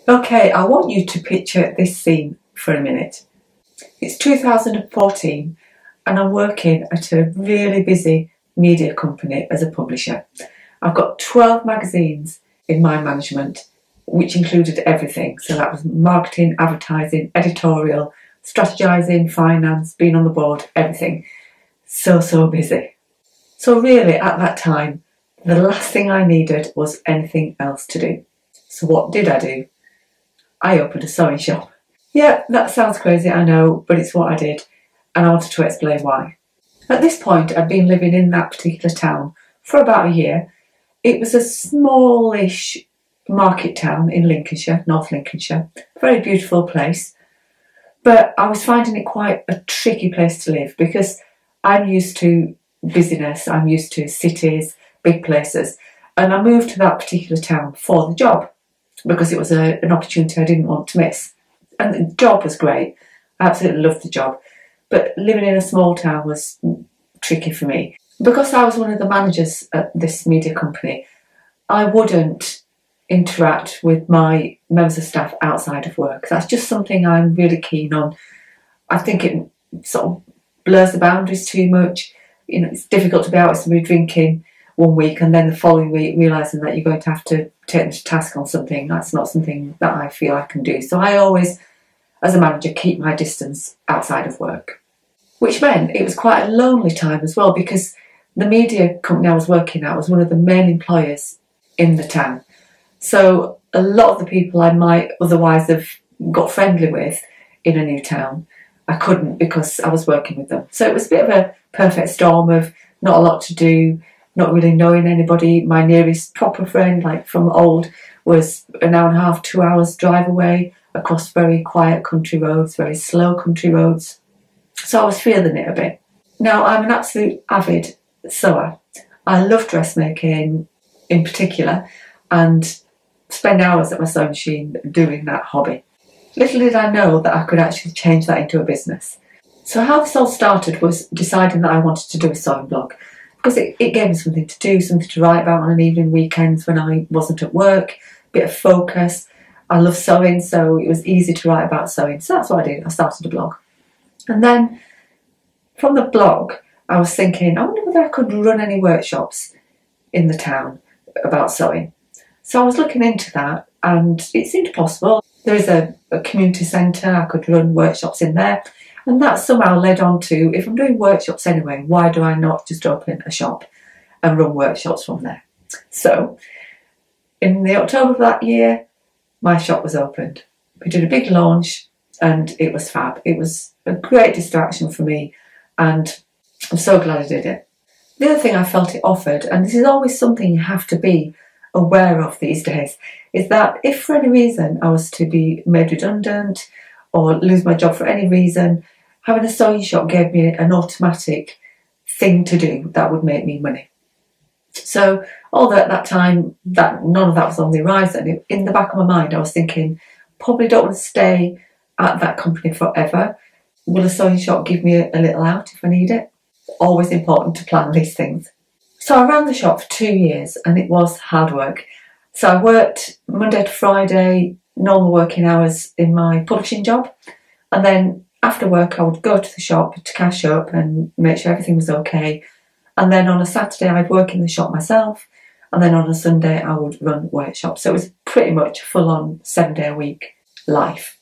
Okay, I want you to picture this scene for a minute. It's 2014 and I'm working at a really busy media company as a publisher. I've got 12 magazines in my management, which included everything. So that was marketing, advertising, editorial, strategizing, finance, being on the board, everything. So busy. So really at that time, the last thing I needed was anything else to do. So what did I do? I opened a sewing shop. Yeah, that sounds crazy, I know, but it's what I did, and I wanted to explain why. At this point, I'd been living in that particular town for about a year. It was a smallish market town in Lincolnshire, North Lincolnshire, a very beautiful place, but I was finding it quite a tricky place to live because I'm used to busyness, I'm used to cities, big places, and I moved to that particular town for the job because it was an opportunity I didn't want to miss. And the job was great. I absolutely loved the job. But living in a small town was tricky for me. Because I was one of the managers at this media company, I wouldn't interact with my members of staff outside of work. That's just something I'm really keen on. I think it sort of blurs the boundaries too much. You know, it's difficult to be out with somebody drinking one week and then the following week realising that you're going to have to take them to task on something. That's not something that I feel I can do. So I always, as a manager, keep my distance outside of work. Which meant it was quite a lonely time as well because the media company I was working at was one of the main employers in the town. So a lot of the people I might otherwise have got friendly with in a new town, I couldn't because I was working with them. So it was a bit of a perfect storm of not a lot to do, not really knowing anybody. My nearest proper friend, like from old, was an hour and a half, 2 hours drive away across very quiet country roads, very slow country roads. So I was feeling it a bit. Now, I'm an absolute avid sewer. I love dressmaking in particular and spend hours at my sewing machine doing that hobby. Little did I know that I could actually change that into a business. So how this all started was deciding that I wanted to do a sewing blog because it gave me something to do, something to write about on an evening, weekends when I wasn't at work, a bit of focus. I love sewing, so it was easy to write about sewing. So that's what I did. I started a blog. And then from the blog, I was thinking, I wonder whether I could run any workshops in the town about sewing. So I was looking into that and it seemed possible. There is a community centre, I could run workshops in there. And that somehow led on to, if I'm doing workshops anyway, why do I not just open a shop and run workshops from there? So in the October of that year, my shop was opened. We did a big launch and it was fab. It was a great distraction for me and I'm so glad I did it. The other thing I felt it offered, and this is always something you have to be aware of these days, is that if for any reason I was to be made redundant or lose my job for any reason, having a sewing shop gave me an automatic thing to do that would make me money. So although at that time that none of that was on the horizon, in the back of my mind I was thinking, probably don't want to stay at that company forever. Will a sewing shop give me a little out if I need it? Always important to plan these things. So I ran the shop for 2 years and it was hard work. So I worked Monday to Friday, normal working hours in my publishing job. And then after work I would go to the shop to cash up and make sure everything was okay. And then on a Saturday I'd work in the shop myself. And then on a Sunday I would run workshops. So it was pretty much full-on 7-day-a-week life.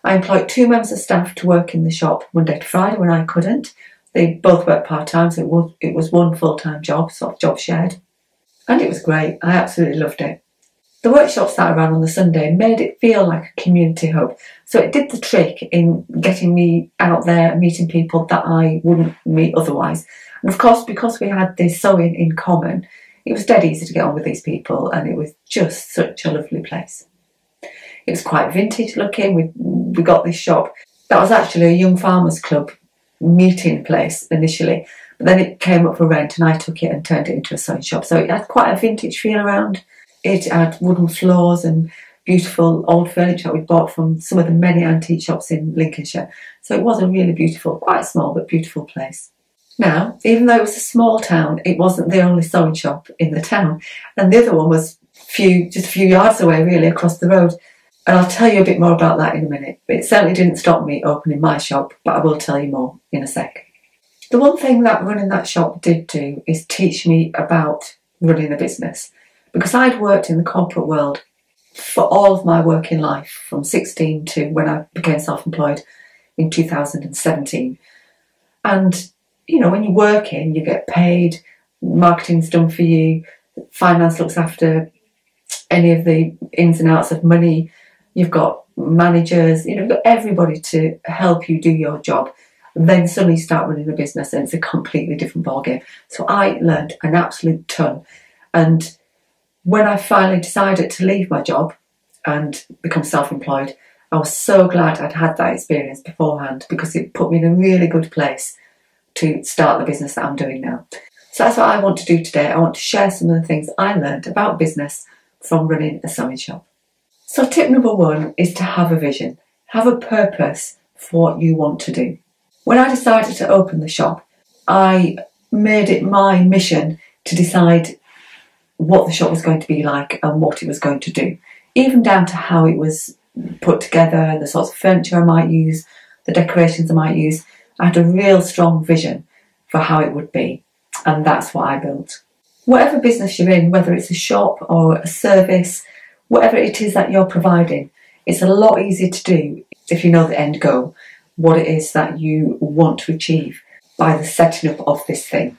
I employed 2 members of staff to work in the shop Monday to Friday when I couldn't. They both worked part-time, so it was one full-time job, sort of job shared. And it was great. I absolutely loved it. The workshops that I ran on the Sunday made it feel like a community hub. So it did the trick in getting me out there and meeting people that I wouldn't meet otherwise. And of course, because we had this sewing in common, it was dead easy to get on with these people and it was just such a lovely place. It was quite vintage looking. We got this shop. That was actually a young farmers club meeting place initially, but then it came up for rent and I took it and turned it into a sewing shop. So it had quite a vintage feel around. It had wooden floors and beautiful old furniture we bought from some of the many antique shops in Lincolnshire. So it was a really beautiful, quite small but beautiful place. Now, even though it was a small town, it wasn't the only sewing shop in the town, and the other one was just a few yards away, really, across the road. And I'll tell you a bit more about that in a minute. But it certainly didn't stop me opening my shop, but I will tell you more in a sec. The one thing that running that shop did do is teach me about running a business, because I'd worked in the corporate world for all of my working life, from 16 to when I became self-employed in 2017. And, you know, when you're working, you get paid, marketing's done for you, finance looks after any of the ins and outs of money, you've got managers, you know, you've got everybody to help you do your job. Then suddenly you start running a business and it's a completely different ballgame. So I learned an absolute ton. And when I finally decided to leave my job and become self-employed, I was so glad I'd had that experience beforehand, because it put me in a really good place to start the business that I'm doing now. So that's what I want to do today. I want to share some of the things I learned about business from running a sewing shop. So tip number one is to have a vision, have a purpose for what you want to do. When I decided to open the shop, I made it my mission to decide what the shop was going to be like and what it was going to do, even down to how it was put together, the sorts of furniture I might use, the decorations I might use. I had a real strong vision for how it would be, and that's what I built. Whatever business you're in, whether it's a shop or a service, whatever it is that you're providing, it's a lot easier to do if you know the end goal, what it is that you want to achieve by the setting up of this thing.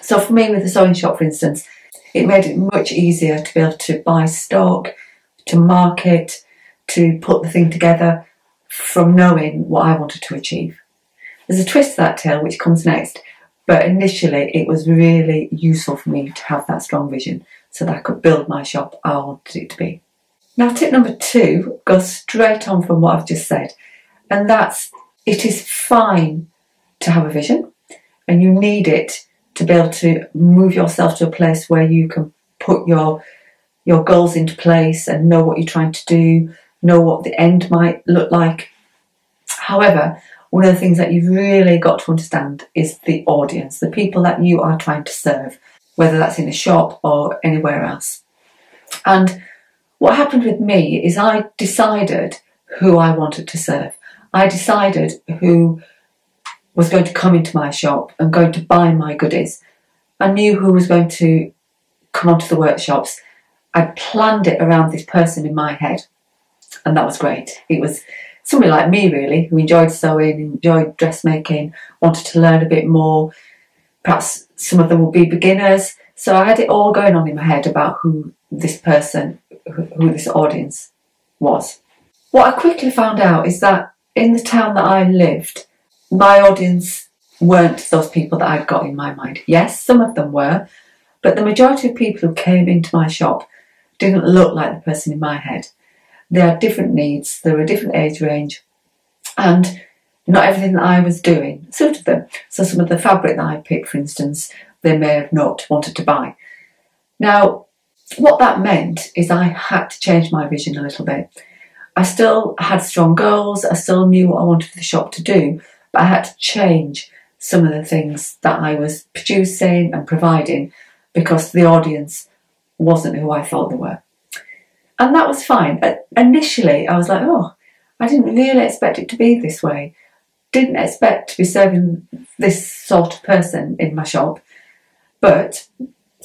So for me, with the sewing shop, for instance, it made it much easier to be able to buy stock, to market, to put the thing together from knowing what I wanted to achieve. There's a twist to that tale which comes next, but initially it was really useful for me to have that strong vision so that I could build my shop how I wanted it to be. Now, tip number two goes straight on from what I've just said, and that's it is fine to have a vision, and you need it to be able to move yourself to a place where you can put your goals into place and know what you're trying to do, know what the end might look like. However, one of the things that you've really got to understand is the audience, the people that you are trying to serve, whether that's in a shop or anywhere else. And what happened with me is I decided who I wanted to serve. I decided who was going to come into my shop and going to buy my goodies. I knew who was going to come onto the workshops. I planned it around this person in my head, and that was great. It was somebody like me, really, who enjoyed sewing, enjoyed dressmaking, wanted to learn a bit more. Perhaps some of them will be beginners. So I had it all going on in my head about who this person, who this audience was. What I quickly found out is that in the town that I lived, my audience weren't those people that I'd got in my mind. Yes, some of them were, but the majority of people who came into my shop didn't look like the person in my head. They had different needs, they were a different age range, and not everything that I was doing suited them. So some of the fabric that I picked, for instance, they may have not wanted to buy. Now, what that meant is I had to change my vision a little bit. I still had strong goals, I still knew what I wanted the shop to do, but I had to change some of the things that I was producing and providing because the audience wasn't who I thought they were. And that was fine. Initially, I was like, oh, I didn't really expect it to be this way. Didn't expect to be serving this sort of person in my shop. But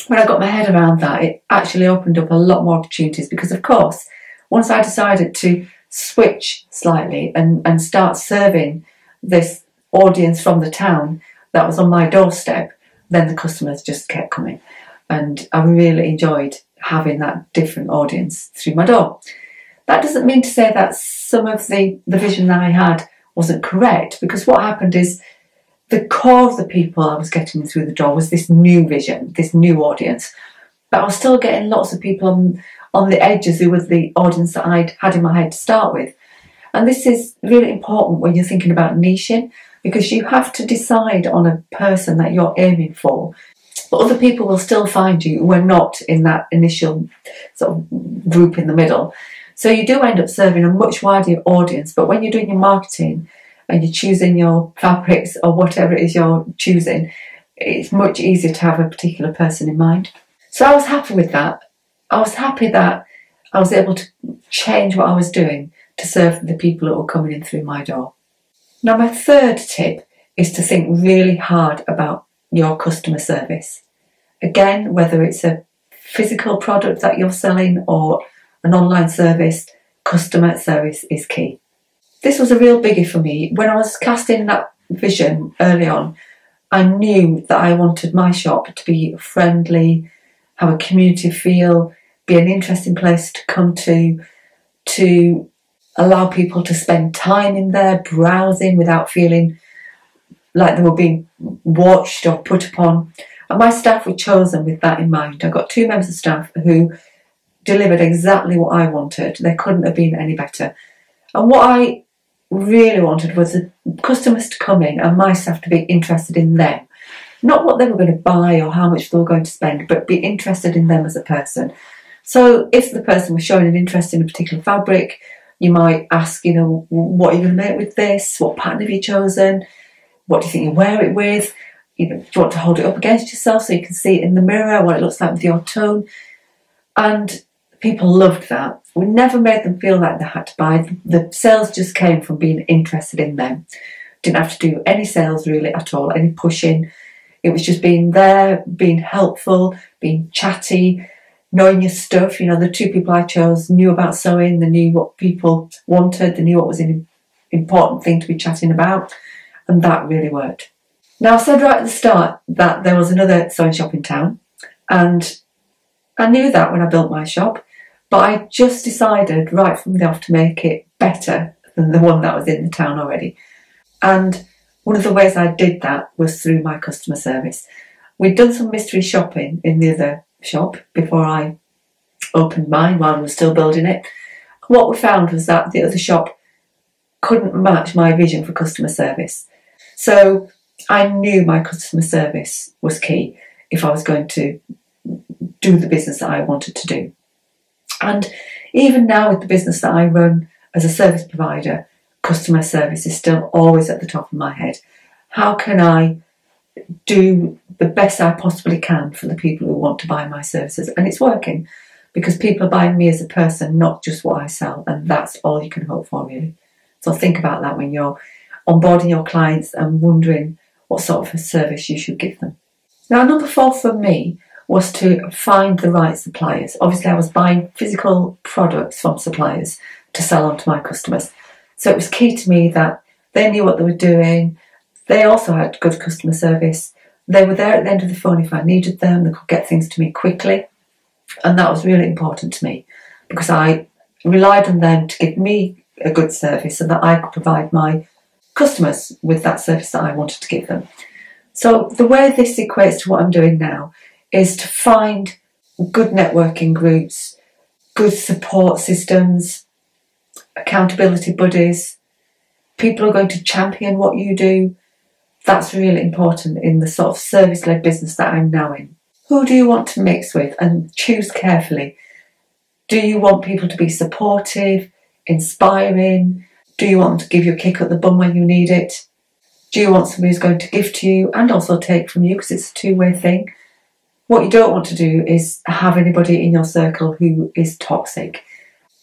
when I got my head around that, it actually opened up a lot more opportunities because, of course, once I decided to switch slightly and start serving this audience from the town that was on my doorstep, then the customers just kept coming. And I really enjoyed having that different audience through my door. That doesn't mean to say that some of the vision that I had wasn't correct, because what happened is the core of the people I was getting through the door was this new vision, this new audience. But I was still getting lots of people on the edges who was the audience that I'd had in my head to start with. And this is really important when you're thinking about niching, because you have to decide on a person that you're aiming for. But other people will still find you who are not in that initial sort of group in the middle. So you do end up serving a much wider audience. But when you're doing your marketing and you're choosing your fabrics or whatever it is you're choosing, it's much easier to have a particular person in mind. So I was happy with that. I was happy that I was able to change what I was doing to serve the people that were coming in through my door. Now, my third tip is to think really hard about your customer service. Again, whether it's a physical product that you're selling or an online service, customer service is key. This was a real biggie for me. When I was casting that vision early on, I knew that I wanted my shop to be friendly, have a community feel, be an interesting place to come to allow people to spend time in there browsing without feeling like they were being watched or put upon. And my staff were chosen with that in mind. I got 2 members of staff who delivered exactly what I wanted. They couldn't have been any better. And what I really wanted was the customers to come in and my staff to be interested in them. Not what they were going to buy or how much they were going to spend, but be interested in them as a person. So if the person was showing an interest in a particular fabric, you might ask, what are you going to make with this? What pattern have you chosen? What do you think you'll wear it with? Do you want to hold it up against yourself so you can see it in the mirror, what it looks like with your tone? And people loved that. We never made them feel like they had to buy. The sales just came from being interested in them. Didn't have to do any sales really at all, any pushing. It was just being there, being helpful, being chatty, knowing your stuff. The 2 people I chose knew about sewing, they knew what people wanted, they knew what was an important thing to be chatting about, and that really worked. Now, I said right at the start that there was another sewing shop in town, and I knew that when I built my shop, but I just decided right from the off to make it better than the one that was in the town already. And one of the ways I did that was through my customer service. We'd done some mystery shopping in the other shop before I opened mine while we were still building it. What we found was that the other shop couldn't match my vision for customer service. So I knew my customer service was key if I was going to do the business that I wanted to do. And even now with the business that I run as a service provider, customer service is still always at the top of my head. How can I do the best I possibly can for the people who want to buy my services? And it's working because people are buying me as a person, not just what I sell, and that's all you can hope for really. So think about that when you're onboarding your clients and wondering what sort of a service you should give them. Now, number 4 for me was to find the right suppliers. Obviously, I was buying physical products from suppliers to sell on to my customers. So it was key to me that they knew what they were doing. They also had good customer service. They were there at the end of the phone if I needed them. They could get things to me quickly. And that was really important to me because I relied on them to give me a good service so that I could provide my customers with that service that I wanted to give them. So the way this equates to what I'm doing now is to find good networking groups, good support systems, accountability buddies, people who are going to champion what you do. That's really important in the sort of service-led business that I'm now in. Who do you want to mix with, and choose carefully? Do you want people to be supportive, inspiring? Do you want them to give you a kick up the bum when you need it? Do you want somebody who's going to give to you and also take from you, because it's a two-way thing? What you don't want to do is have anybody in your circle who is toxic.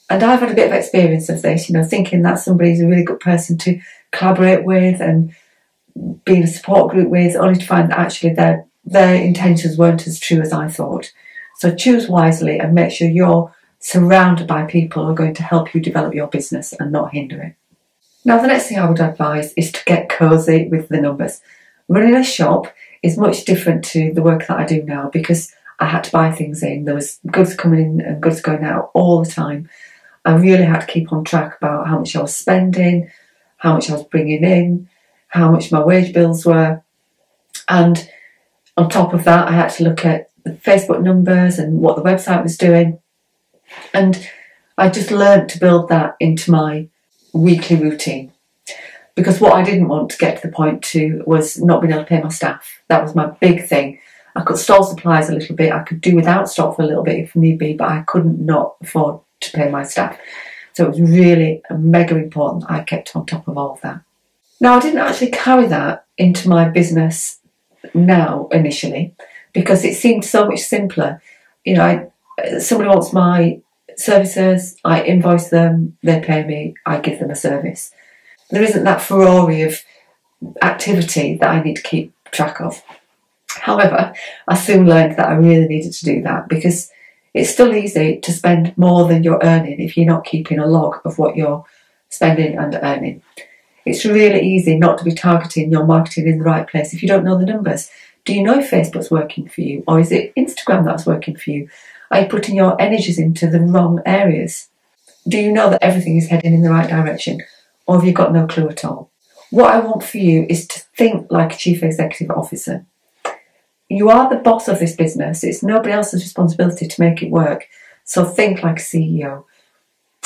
And I've had a bit of experience of this, thinking that somebody's a really good person to collaborate with and be in a support group with, only to find that actually their intentions weren't as true as I thought. So choose wisely and make sure you're surrounded by people who are going to help you develop your business and not hinder it. Now, the next thing I would advise is to get cosy with the numbers. Running a shop is much different to the work that I do now because I had to buy things in. There was goods coming in and goods going out all the time. I really had to keep on track about how much I was spending, how much I was bringing in, how much my wage bills were. And on top of that, I had to look at the Facebook numbers and what the website was doing. And I just learned to build that into my weekly routine. Because what I didn't want to get to the point to was not being able to pay my staff. That was my big thing. I could stall supplies a little bit. I could do without stock for a little bit if need be, but I couldn't not afford to pay my staff. So it was really mega important that I kept on top of all of that. Now, I didn't actually carry that into my business now initially because it seemed so much simpler. Somebody wants my services, I invoice them, they pay me, I give them a service. There isn't that furore of activity that I need to keep track of. However, I soon learned that I really needed to do that, because it's still easy to spend more than you're earning if you're not keeping a log of what you're spending and earning. It's really easy not to be targeting your marketing in the right place if you don't know the numbers. Do you know if Facebook's working for you, or is it Instagram that's working for you? Are you putting your energies into the wrong areas? Do you know that everything is heading in the right direction, or have you got no clue at all? What I want for you is to think like a chief executive officer. You are the boss of this business. It's nobody else's responsibility to make it work. So think like a CEO.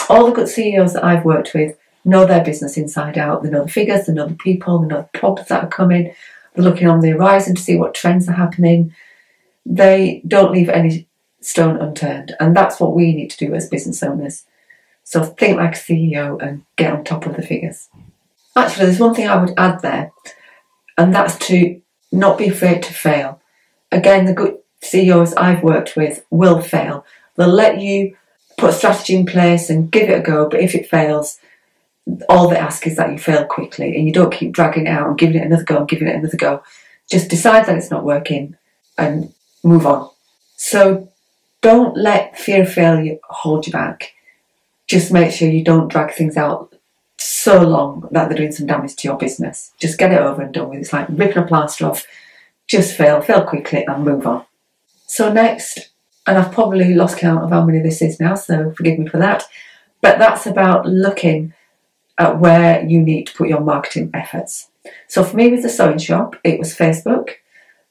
All the good CEOs that I've worked with know their business inside out. They know the figures, they know the people, they know the problems that are coming. They're looking on the horizon to see what trends are happening. They don't leave any stone unturned. And that's what we need to do as business owners. So think like a CEO and get on top of the figures. Actually, there's one thing I would add there, and that's to not be afraid to fail. Again, the good CEOs I've worked with will fail. They'll let you put a strategy in place and give it a go, but if it fails, all they ask is that you fail quickly and you don't keep dragging it out and giving it another go and giving it another go. Just decide that it's not working and move on. So don't let fear of failure hold you back. Just make sure you don't drag things out so long that they're doing some damage to your business. Just get it over and done with. It's like ripping a plaster off. Just fail quickly and move on. So next, and I've probably lost count of how many this is now, so forgive me for that, but that's about looking at where you need to put your marketing efforts. So for me with the sewing shop, it was Facebook,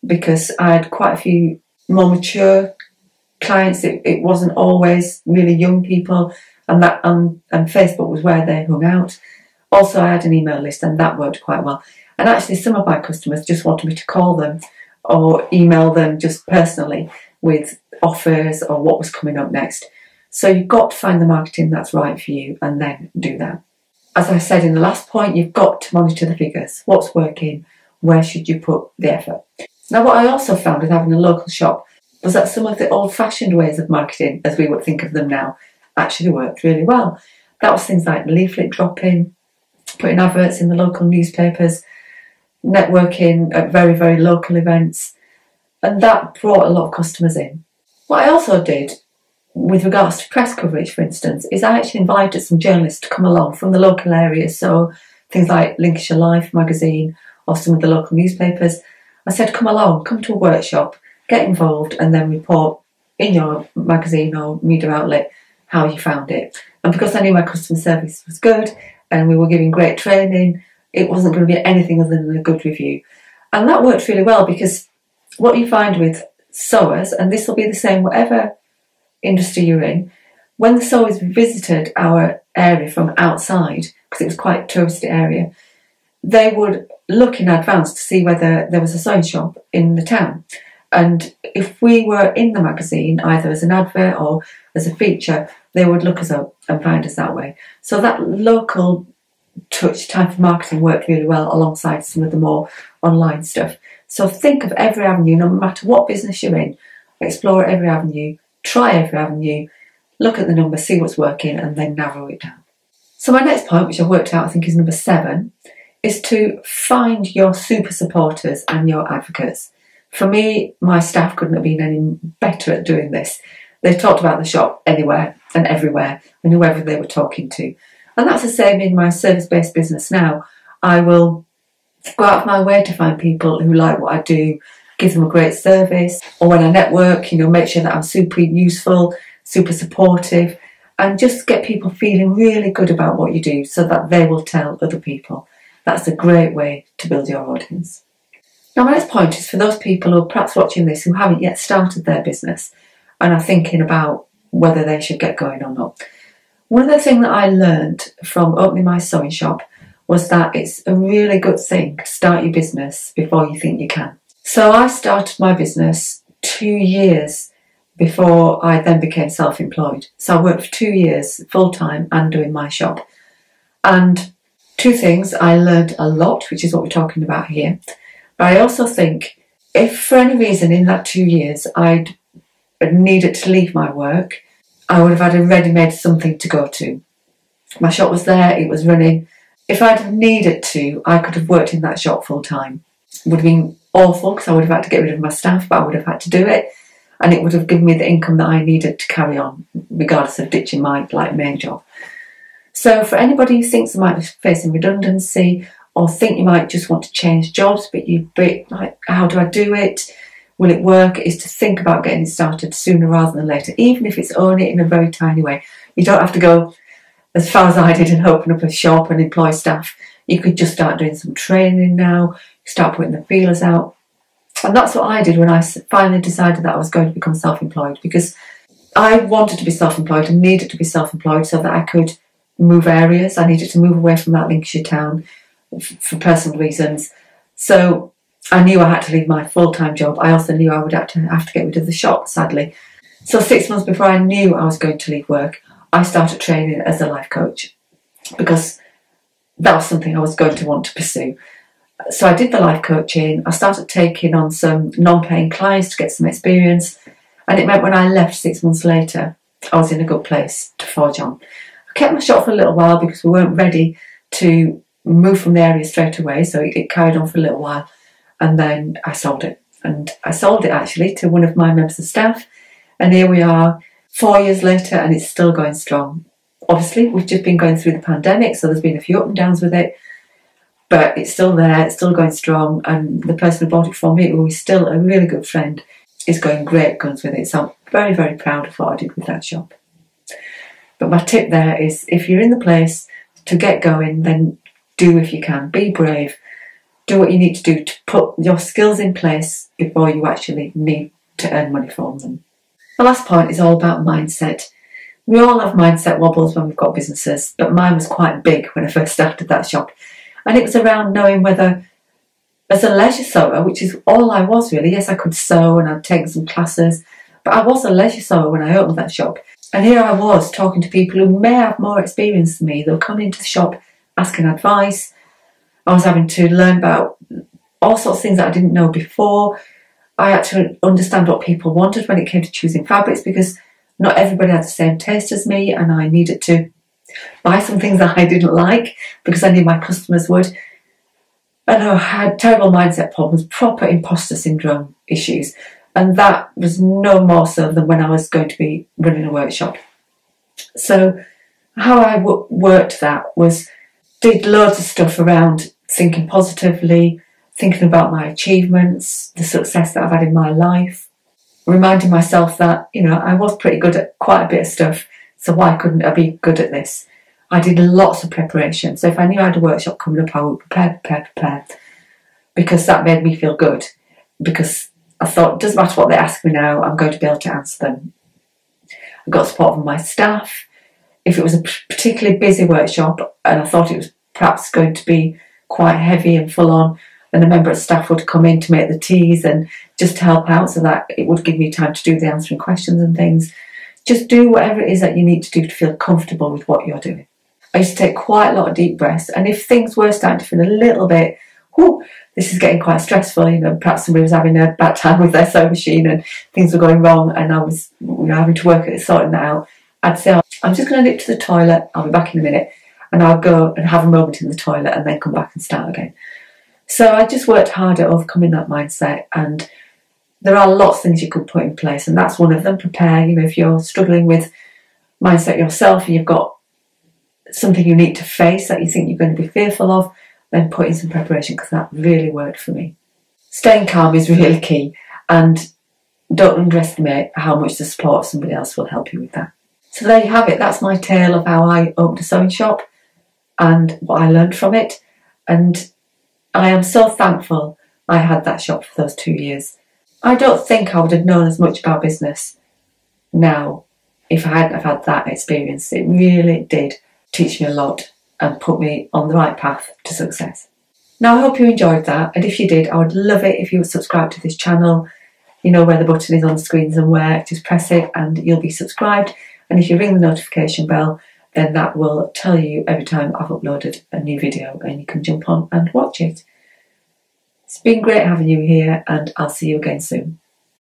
because I had quite a few more mature clients. It wasn't always really young people, and Facebook was where they hung out. Also, I had an email list, and that worked quite well. And actually, some of my customers just wanted me to call them or email them just personally with offers or what was coming up next. So you've got to find the marketing that's right for you and then do that. As I said in the last point, you've got to monitor the figures. What's working? Where should you put the effort? Now, what I also found with having a local shop was that some of the old-fashioned ways of marketing, as we would think of them now, actually worked really well. That was things like leaflet dropping, putting adverts in the local newspapers, networking at very, very local events, and that brought a lot of customers in. What I also did with regards to press coverage, for instance, is I actually invited some journalists to come along from the local area, so things like Lincolnshire Life magazine or some of the local newspapers. I said, come along, come to a workshop, get involved, and then report in your magazine or media outlet how you found it. And because I knew my customer service was good and we were giving great training, it wasn't going to be anything other than a good review. And that worked really well, because what you find with sewers, and this will be the same whatever industry you're in, when the sewers visited our area from outside, because it was quite a touristy area, they would look in advance to see whether there was a sewing shop in the town. And if we were in the magazine, either as an advert or as a feature, they would look us up and find us that way. So that local touch type of marketing worked really well alongside some of the more online stuff. So think of every avenue, no matter what business you're in, explore every avenue, try every avenue, look at the numbers, see what's working, and then narrow it down. So my next point, which I've worked out, I think is number 7, is to find your super supporters and your advocates. For me, my staff couldn't have been any better at doing this. They talked about the shop anywhere and everywhere, and whoever they were talking to. And that's the same in my service-based business now. I will go out of my way to find people who like what I do, give them a great service, or when I network, make sure that I'm super useful, super supportive, and just get people feeling really good about what you do so that they will tell other people. That's a great way to build your audience. Now, my next point is for those people who are perhaps watching this who haven't yet started their business and are thinking about whether they should get going or not. One of the things that I learned from opening my sewing shop was that it's a really good thing to start your business before you think you can. So I started my business 2 years before I then became self-employed. So I worked for 2 years full-time and doing my shop. And 2 things, I learned a lot, which is what we're talking about here. But I also think if for any reason in that 2 years I'd needed to leave my work, I would have had a ready-made something to go to. My shop was there, it was running. If I'd have needed to, I could have worked in that shop full time. It would have been awful because I would have had to get rid of my staff, but I would have had to do it, and it would have given me the income that I needed to carry on, regardless of ditching my main job. So for anybody who thinks they might be facing redundancy, or think you might just want to change jobs, but like, how do I do it? Will it work? Is to think about getting started sooner rather than later, even if it's only in a very tiny way. You don't have to go as far as I did and open up a shop and employ staff. You could just start doing some training now, start putting the feelers out. And that's what I did when I finally decided that I was going to become self-employed, because I wanted to be self-employed and needed to be self-employed so that I could move areas. I needed to move away from that Lincolnshire town for personal reasons. So I knew I had to leave my full-time job. I also knew I would have to get rid of the shop, sadly. So 6 months before I knew I was going to leave work, I started training as a life coach, because that was something I was going to want to pursue. So I did the life coaching. I started taking on some non-paying clients to get some experience, and it meant when I left 6 months later, I was in a good place to forge on. I kept my shop for a little while because we weren't ready to move from the area straight away, so it carried on for a little while, and then I sold it. And I sold it actually to one of my members of staff, and here we are 4 years later, and it's still going strong. Obviously, we've just been going through the pandemic, so there's been a few up and downs with it, but it's still there, it's still going strong, and the person who bought it from me, who is still a really good friend, is going great guns with it. So I'm very, very proud of what I did with that shop. But my tip there is, if you're in the place to get going, then do if you can. Be brave. Do what you need to do to put your skills in place before you actually need to earn money from them. The last point is all about mindset. We all have mindset wobbles when we've got businesses, but mine was quite big when I first started that shop. And it was around knowing whether, as a leisure sewer, which is all I was really, yes, I could sew and I'd taken some classes, but I was a leisure sewer when I opened that shop. And here I was talking to people who may have more experience than me. They were coming into the shop asking advice. I was having to learn about all sorts of things that I didn't know before. I had to understand what people wanted when it came to choosing fabrics, because not everybody had the same taste as me, and I needed to buy some things that I didn't like because I knew my customers would. And I had terrible mindset problems, proper imposter syndrome issues, and that was no more so than when I was going to be running a workshop. So how I worked that was, did loads of stuff around thinking positively, thinking about my achievements, the success that I've had in my life, reminding myself that, you know, I was pretty good at quite a bit of stuff, so why couldn't I be good at this? I did lots of preparation. So if I knew I had a workshop coming up, I would prepare, because that made me feel good, because I thought, it doesn't matter what they ask me now, I'm going to be able to answer them. I got support from my staff. If it was a particularly busy workshop and I thought it was perhaps going to be quite heavy and full on, then a member of staff would come in to make the teas and just to help out, so that it would give me time to do the answering questions and things. Just do whatever it is that you need to do to feel comfortable with what you're doing. I used to take quite a lot of deep breaths, and if things were starting to feel a little bit, whoo, this is getting quite stressful, you know, perhaps somebody was having a bad time with their sewing machine and things were going wrong and I was, you know, having to work at sorting that out, I'd say, oh, I'm just going to nip to the toilet, I'll be back in a minute, and I'll go and have a moment in the toilet and then come back and start again. So I just worked hard at overcoming that mindset, and there are lots of things you could put in place, and that's one of them. Prepare. You know, if you're struggling with mindset yourself and you've got something you need to face that you think you're going to be fearful of, then put in some preparation, because that really worked for me. Staying calm is really key, and don't underestimate how much the support of somebody else will help you with that. So there you have it. That's my tale of how I opened a sewing shop and what I learned from it. And I am so thankful I had that shop for those 2 years. I don't think I would have known as much about business now if I hadn't have had that experience. It really did teach me a lot and put me on the right path to success. Now, I hope you enjoyed that, and if you did, I would love it if you would subscribe to this channel. You know where the button is on the screen somewhere, just press it and you'll be subscribed. And if you ring the notification bell, then that will tell you every time I've uploaded a new video and you can jump on and watch it. It's been great having you here, and I'll see you again soon.